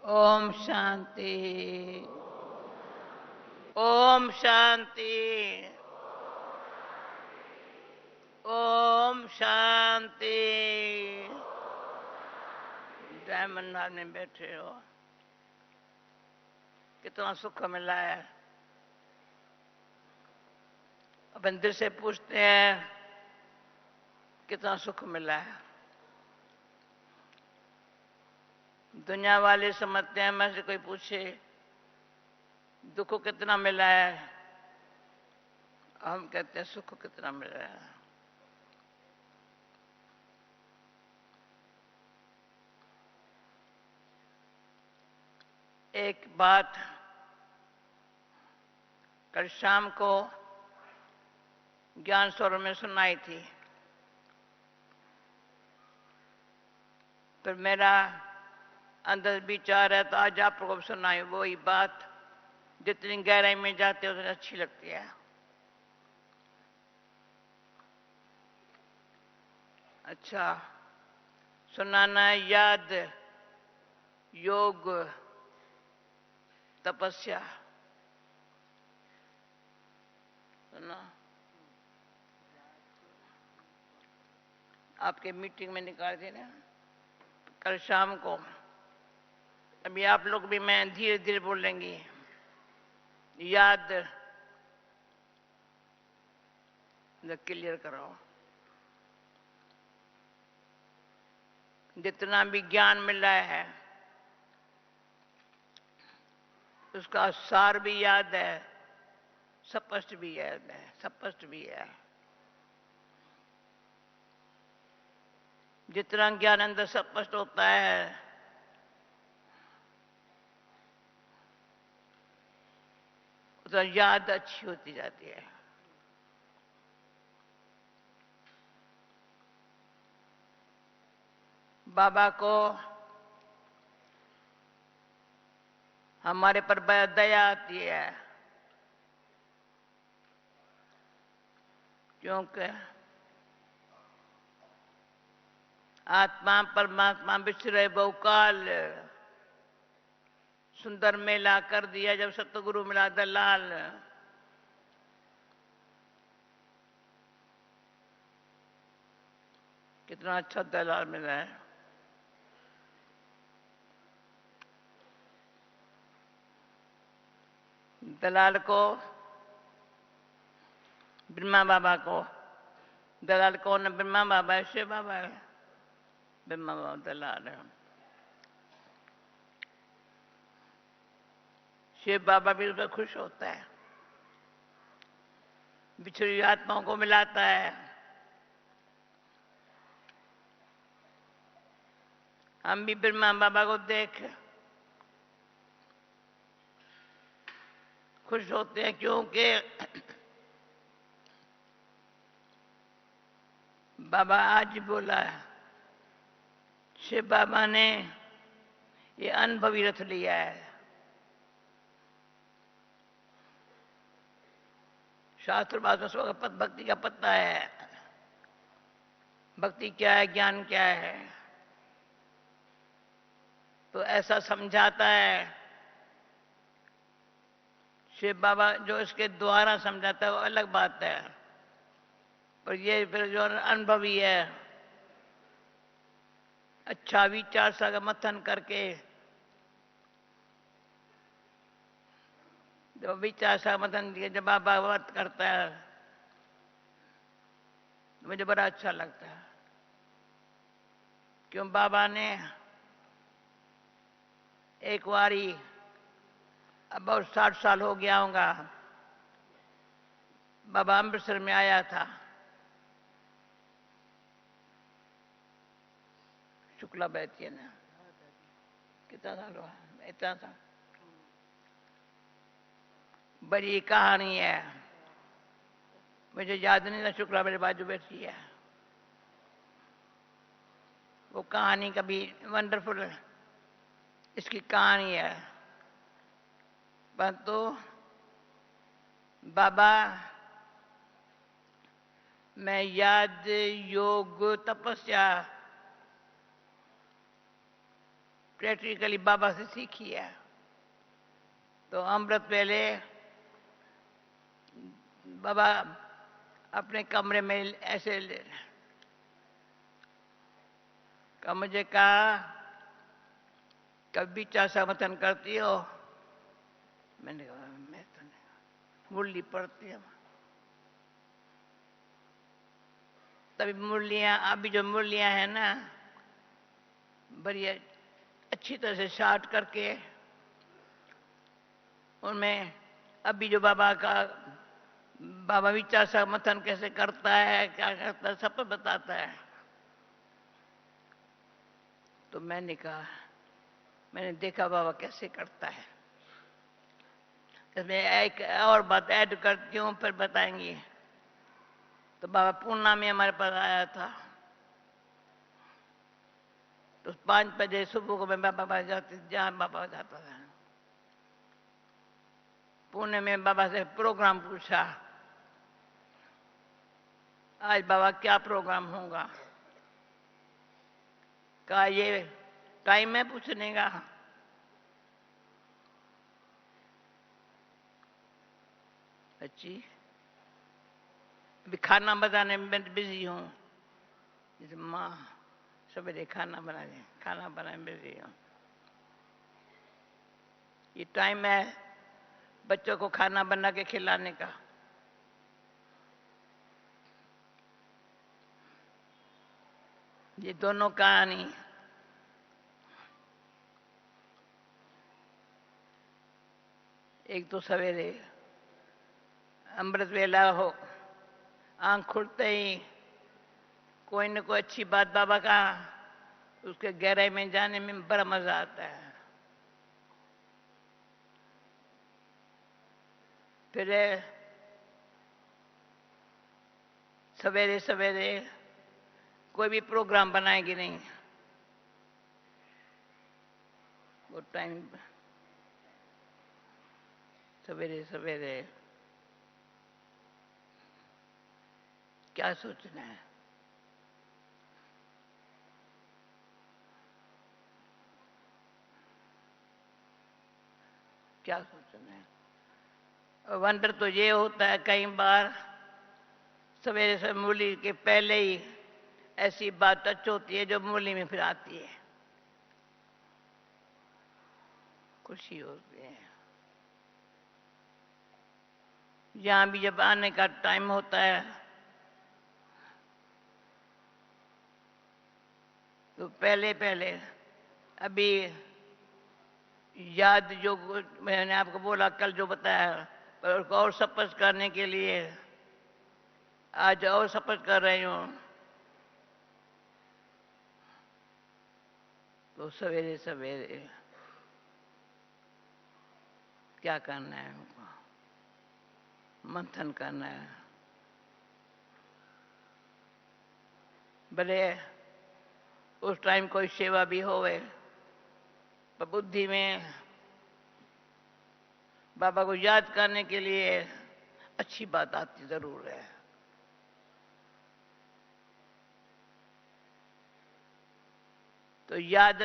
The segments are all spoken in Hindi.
ओम शांति। ओम शांति। ओम शांति। डायमंड हाल में बैठे हो, कितना सुख मिला है। अपन दिल से पूछते हैं कितना सुख मिला है। दुनिया वाले समझते हैं, मैं से कोई पूछे दुख कितना मिला है, हम कहते हैं सुख कितना मिला है। एक बात कल शाम को ज्ञान सरोवर में सुनाई थी, फिर मेरा अंदर विचार है तो आज आपको सुनाई। वही बात जितनी गहराई में जाते उतनी अच्छी लगती है। अच्छा, सुनाना है याद, योग, तपस्या। सुना आपके मीटिंग में निकाल दी ना कल शाम को। अभी आप लोग भी मैं धीरे धीरे बोलेंगी। याद क्लियर करो। जितना भी ज्ञान मिला है उसका सार भी याद है, स्पष्ट भी याद है, स्पष्ट भी है। जितना ज्ञान अंदर स्पष्ट होता है उतना याद अच्छी होती जाती है। बाबा को हमारे पर बड़ा दया आती है, क्योंकि आत्मा परमात्मा बिछड़े बहुकाल। सुंदर मेला कर दिया जब सतगुरु मिला दलाल। कितना अच्छा दलाल मिला है। दलाल को, ब्रह्मा बाबा को, दलाल कौन है? ब्रह्मा बाबा है, शिव बाबा है। ब्रह्मा बाबा दलाल है। शिव बाबा भी उसमें खुश होता है, बिछड़ी आत्माओं को मिलाता है। हम भी ब्रह्मा बाबा को देख खुश होते हैं, क्योंकि बाबा आज बोला है, शिव बाबा ने ये अनुभवी रथ लिया है। शास्त्र भाषा स्वगत भक्ति का पता है। भक्ति क्या है, ज्ञान क्या है, तो ऐसा समझाता है शिव बाबा। जो इसके द्वारा समझाता है वो अलग बात है, पर ये फिर जो अनुभवी है, अच्छा विचार सा मथन करके जो विचार सा मथन जब बाबा बात करता है तो मुझे बड़ा अच्छा लगता है। क्यों बाबा ने एक बारी, अब बहुत 60 साल हो गया होगा, बाबा अमृतसर में आया था। शुक्ला बैठी है ना, कितना साल हुआ? इतना था। बड़ी कहानी है, मुझे याद नहीं था। शुक्ला मेरे बाजू बैठी है। वो कहानी कभी वंडरफुल इसकी कहानी है। परंतु बाबा मैं याद, योग, तपस्या प्रैक्टिकली बाबा से सीखी है। तो अमृत वेले बाबा अपने कमरे में ऐसे का मुझे कहा, कभी चाशा मतन करती हो? मैंने कहा मैं तो नहीं, मुरली पढ़ती हूँ। तभी मुरलियाँ, अभी जो मुरलियाँ हैं ना, बढ़िया अच्छी तरह से शार्ट करके उनमें अभी जो बाबा विचार मथन कैसे करता है, क्या करता है, सब बताता है। तो मैंने कहा, मैंने देखा बाबा कैसे करता है। इसमें एक और बात ऐड करती हूँ, फिर बताएंगी। तो बाबा पूर्णा में हमारे पास आया था। तो 5 बजे सुबह को मैं बाबा जहाँ बाबा जाता था, पुणे में बाबा से प्रोग्राम पूछा, आज बाबा क्या प्रोग्राम होगा? कहा ये टाइम है पूछने का? अच्छी, अभी खाना बनाने में बिजी हूँ। जैसे माँ सवेरे खाना बनाने में बिजी हूँ। ये टाइम है बच्चों को खाना बना के खिलाने का। ये दोनों कहानी एक तो सवेरे अमृत वेला हो, आंख खुलते ही कोई न कोई अच्छी बात बाबा का, उसके गहराई में जाने में बड़ा मजा आता है। फिर सवेरे सवेरे कोई भी प्रोग्राम बनाएगी नहीं, वो टाइम सवेरे सवेरे क्या सोचना है, क्या सोचना है। वंडर तो ये होता है कई बार सवेरे से मूली के पहले ही ऐसी बात टच होती है जो मूली में फिर आती है, खुशी होती है। यहाँ भी जब आने का टाइम होता है तो पहले पहले अभी याद जो मैंने आपको बोला कल जो बताया, पर उसको और स्पष्ट करने के लिए आज और स्पष्ट कर रही हूँ। तो सवेरे सवेरे क्या करना है हमको? मंथन करना है। भले उस टाइम कोई सेवा भी होवे, पर बुद्धि में बाबा को याद करने के लिए अच्छी बात आती जरूर है। तो याद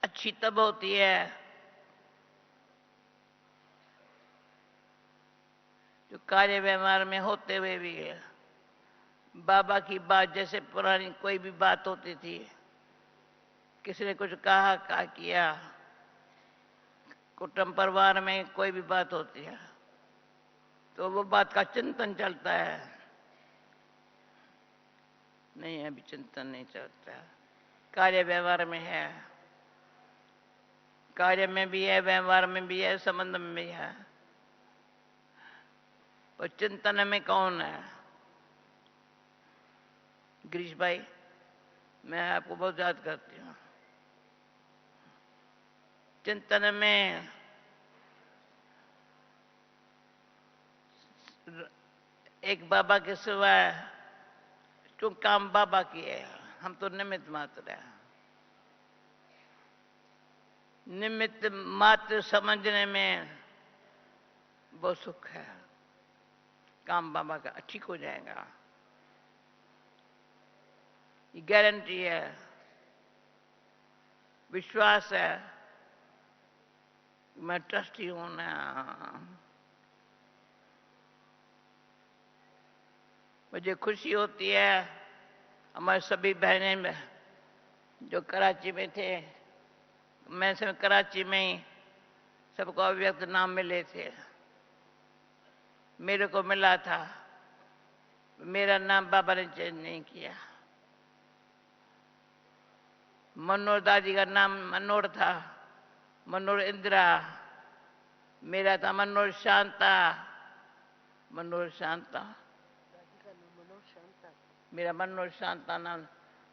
अच्छी तब होती है जो कार्य व्यवहार में होते हुए भी है। बाबा की बात जैसे पुरानी कोई भी बात होती थी, किसी ने कुछ कहा क्या किया, कुटुंब परिवार में कोई भी बात होती है तो वो बात का चिंतन चलता है। नहीं, अभी चिंतन नहीं चलता, कार्य व्यवहार में है, कार्य में भी है, व्यवहार में भी है, संबंध में भी है। और चिंतन में कौन है? गिरीश भाई, मैं आपको बहुत याद करती हूँ। चिंतन में एक बाबा के सिवा जो काम बाबा की है, हम तो निमित्त मात्र है। निमित्त मात्र समझने में बहुत सुख है। काम बाबा का ठीक हो जाएगा, ये गारंटी है। विश्वास है, मैं ट्रस्टी हूं ना। मुझे खुशी होती है, हमारे सभी बहनें जो कराची में थे, मैं से कराची में ही सबको अव्यक्त नाम मिले थे, मेरे को मिला था, मेरा नाम बाबा ने चेंज नहीं किया। मनोहर दादी का नाम मनोहर था, मनोहर इंदिरा, मेरा था मनोहर शांता, मनोहर शांता, मेरा मनोहर शांता नाम।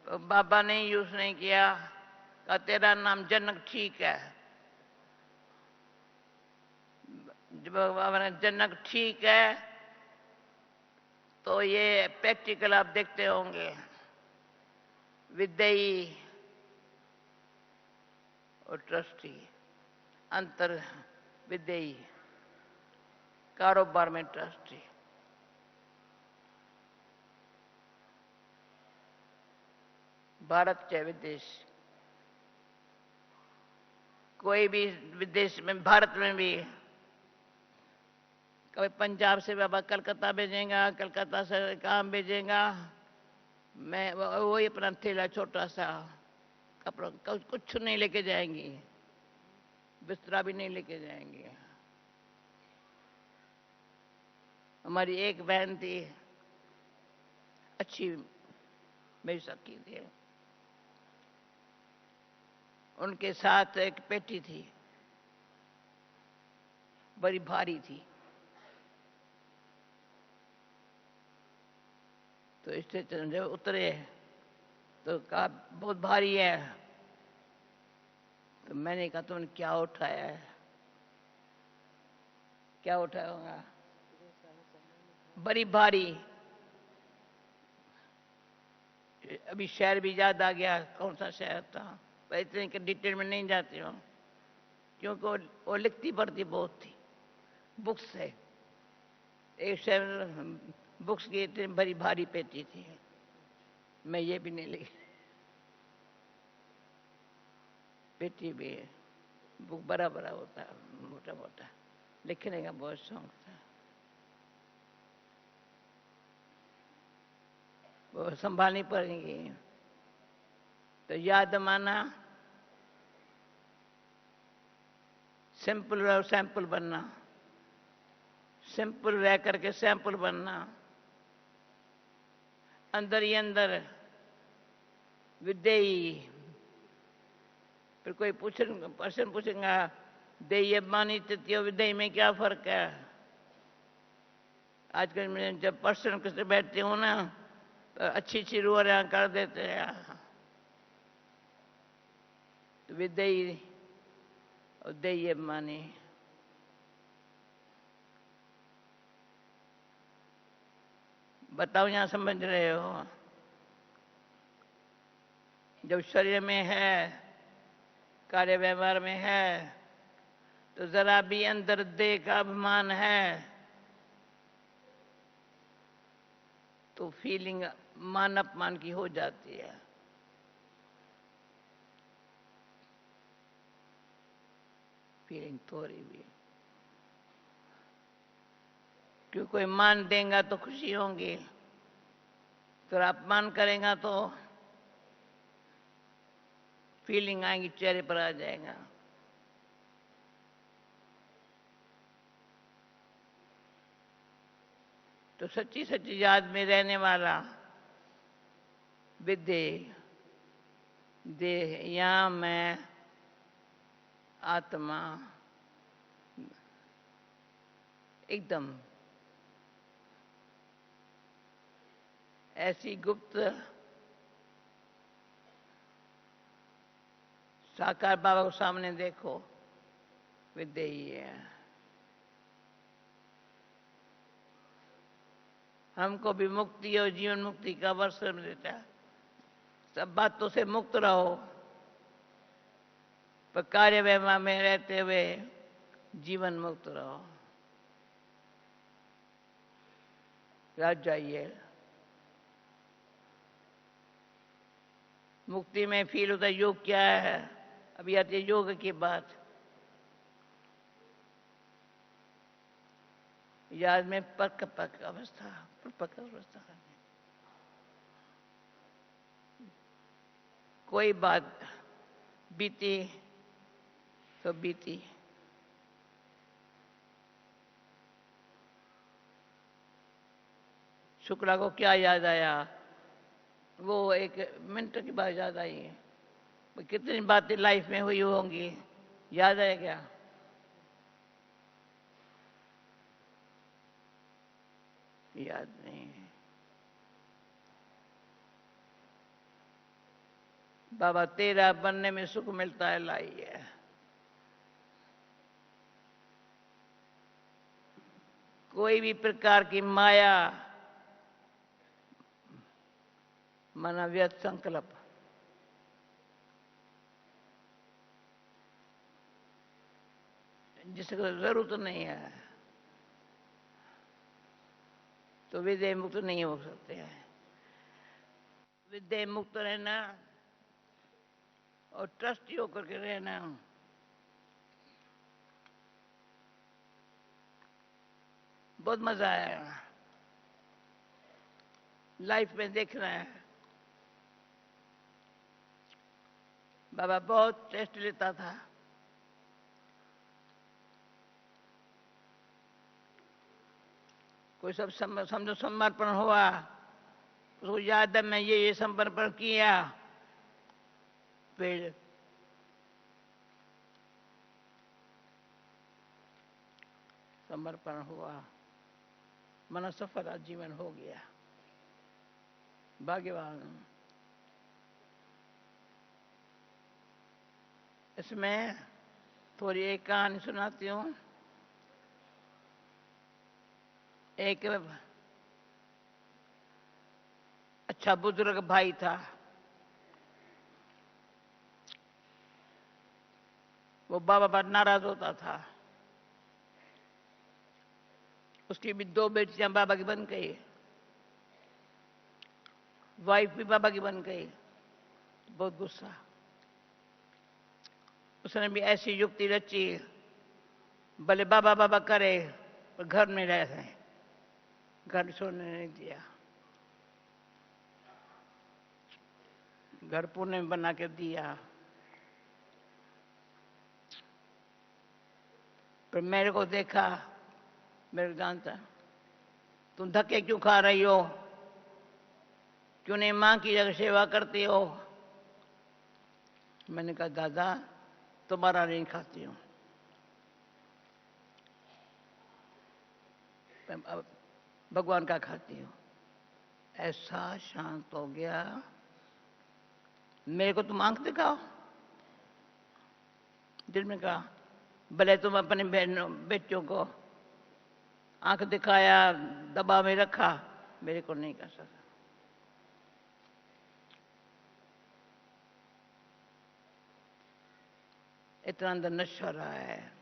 तो बाबा ने यूज नहीं किया, का तेरा नाम जनक ठीक है। जब बाबा ने जनक ठीक है, तो ये प्रैक्टिकल आप देखते होंगे, विदेयी और ट्रस्टी, अंतर विदेयी, कारोबार में ट्रस्टी। भारत चाहे विदेश, कोई भी विदेश में, भारत में भी, कभी पंजाब से बाबा कलकत्ता भेजेगा, कलकत्ता से काम भेजेगा, मैं वही अपना थैला छोटा सा कपड़ा, कुछ नहीं लेके जाएंगी, बिस्तरा भी नहीं लेके जाएंगे। हमारी एक बहन थी, अच्छी मेरी सखी थी, उनके साथ एक पेटी थी, बड़ी भारी थी, तो स्टेशन जब उतरे तो कहा बहुत भारी है, तो मैंने कहा तुमने क्या उठाया है? क्या उठाया होगा? बड़ी भारी। अभी शहर भी याद आ गया, कौन सा शहर था, पर इतने के डिटेल में नहीं जाती हूँ, क्योंकि वो लिखती पढ़ती बहुत थी, बुक्स से, एक शहर बुक्स की इतनी बड़ी भारी पेटी थी, मैं ये भी नहीं लिखी, पेटी भी है, बुक बड़ा बड़ा होता है, मोटा मोटा, लिखने का बहुत शौक था, वो संभालनी पड़ेगी। तो याद माना, सिंपल और सैंपल बनना, सिंपल रह करके सैंपल बनना, अंदर ही अंदर विदेयी। फिर कोई पर्सन पूछेगा देय मानी तृतीय विदेयी में क्या फर्क है? आजकल मैं जब पर्सन के से बैठती हूँ ना, तो अच्छी अच्छी रुआरियां कर देते हैं, तो विदेयी और देय मानी। बताओ यहां समझ रहे हो? जब शरीर में है, कार्य व्यवहार में है, तो जरा भी अंदर देह का अभिमान है, तो फीलिंग मान अपमान की हो जाती है। फीलिंग थोड़ी भी, क्यों कोई मान देगा तो खुशी होंगी, तो अपमान करेगा तो फीलिंग आएगी, चेहरे पर आ जाएगा। तो सच्ची सच्ची याद में रहने वाला विदेह, देह या मैं आत्मा, एकदम ऐसी गुप्त साकार बाबा को सामने देखो, विदेही है। हमको भी मुक्ति और जीवन मुक्ति का अवसर देता है, सब बातों से मुक्त रहो, पर कार्य व्यवहार में रहते हुए जीवन मुक्त रहो। राज जाइए, मुक्ति में फील होता है योग क्या है, अभी आती है योग की बात। याद में परिपक्व अवस्था, परिपक्व अवस्था। कोई बात बीती तो बीती। शुक्ला को क्या याद आया? वो एक मिनट की बात याद आई है। कितनी बातें लाइफ में हुई होंगी, याद है क्या? याद नहीं। बाबा तेरा बनने में सुख मिलता है, लाई है। कोई भी प्रकार की माया माना व्यर्थ संकल्प, जिसको जरूरत नहीं है तो विदेह मुक्त नहीं हो सकते हैं। विदेह मुक्त रहना और ट्रस्टी होकर के रहना, बहुत मजा आया। लाइफ में देखना है। बाबा बहुत टेस्ट लेता था। कोई सब समझो समर्पण हुआ, उसको याद है मैं ये समर्पण किया। फिर समर्पण हुआ, मन सफल जीवन हो गया। भाग्यवान। इसमें थोड़ी एक कहानी सुनाती हूँ। एक अच्छा बुजुर्ग भाई था। वो बाबा पर नाराज होता था। उसकी भी 2 बेटियां बाबा की बन गई, वाइफ भी बाबा की बन गई। बहुत गुस्सा। उसने भी ऐसी युक्ति रची, भले बाबा बाबा करे पर घर में रहे, घर छोड़ने नहीं दिया। घर पुणे में बना के दिया। पर मेरे को देखा, मेरे को जानता, तुम धक्के क्यों खा रही हो? क्यों नहीं मां की जगह सेवा करती हो? मैंने कहा दादा तुम्हारा नहीं खाती हूं, भगवान का खाती हूं। ऐसा शांत हो गया। मेरे को तुम आंख दिखाओ। दिल में कहा भले तुम अपने बहनों बेटियों को आंख दिखाया, दबाव में रखा, मेरे को नहीं कर सका। इतना अंदर नशा रहा है।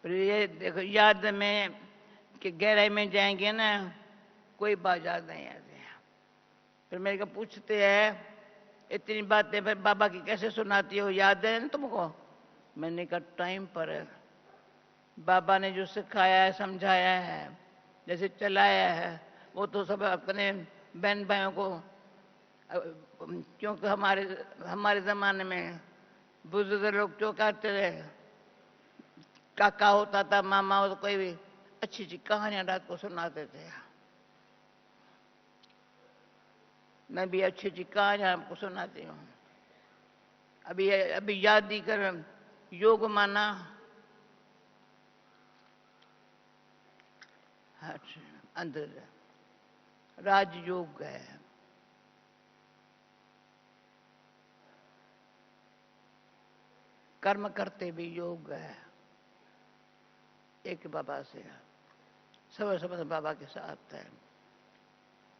पर ये देखो याद में कि गहराई में जाएंगे ना, कोई बात याद नहीं आती है। फिर मेरे को पूछते हैं इतनी बातें फिर बाबा की कैसे सुनाती हो, याद है ना तुमको? मैंने कहा टाइम पर है। बाबा ने जो सिखाया है, समझाया है, जैसे चलाया है, वो तो सब अपने बहन भाइयों को, क्योंकि हमारे जमाने में बुजुर्ग लोग जो कहते रहे, काका होता था, मामा होता, कोई भी अच्छी अच्छी कहानियां रात को सुनाते थे। मैं भी अच्छी अच्छी कहानियां आपको सुनाती हूँ। अभी याद ही कर, योग माना अंदर राजयोग है। कर्म करते भी योग है। एक बाबा से सब समय बाबा के साथ है।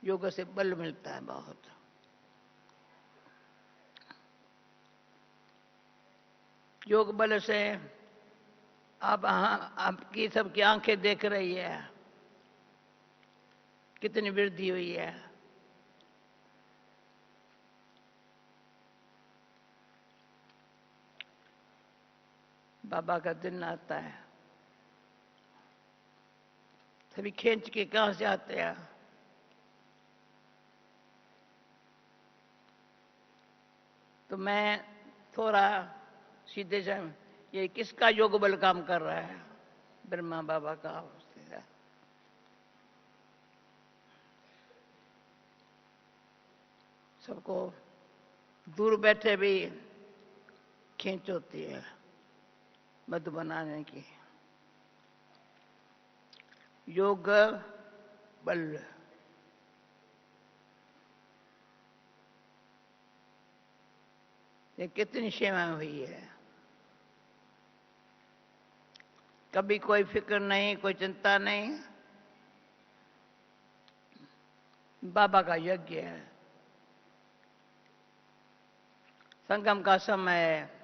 योग से बल मिलता है बहुत। योग बल से आप आपकी सबकी आंखें देख रही है कितनी वृद्धि हुई है। बाबा का दिन आता है, सभी खींच के कहां से आते हैं। तो मैं थोड़ा सीधे से, ये किसका योग बल काम कर रहा है? ब्रह्मा बाबा का। सबको दूर बैठे भी खींच होती है मधु बनाने की। योग बल। ये कितनी सेवा हुई है, कभी कोई फिक्र नहीं, कोई चिंता नहीं। बाबा का यज्ञ है, संगम का समय है,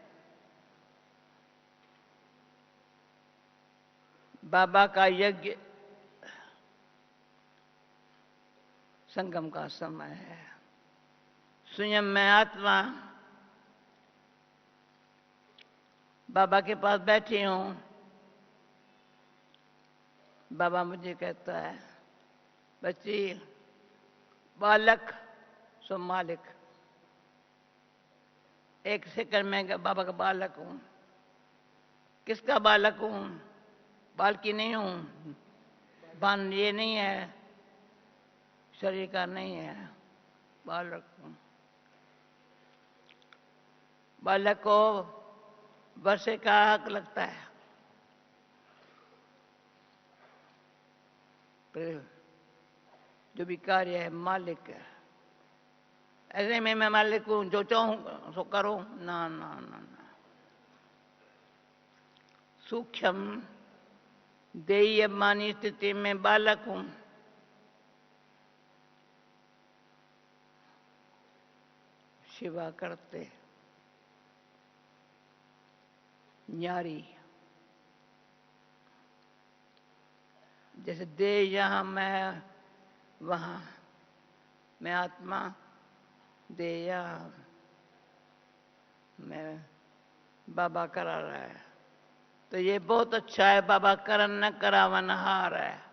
बाबा का यज्ञ संगम का समय है। स्वयं मैं आत्मा बाबा के पास बैठी हूं। बाबा मुझे कहता है, बच्ची बालक सो मालिक। एक सेकंड में बाबा का बालक हूं। किसका बालक हूं? बालकी नहीं हूं। बान ये नहीं है, शरीर का नहीं है, बालक हूं। बालक को वर्षे का हक लगता है, जो भी कार्य है मालिक है। ऐसे में मैं मालिक हूं, जो चाहूं सो करो, ना ना ना ना। सूक्ष्म देय मानी स्थिति में बालक हूं। सेवा करते न्यारी, जैसे दे यहां मैं वहां, मैं आत्मा दे यहां, मैं बाबा करा रहा है। तो ये बहुत अच्छा है, बाबा करन न करावन हार है।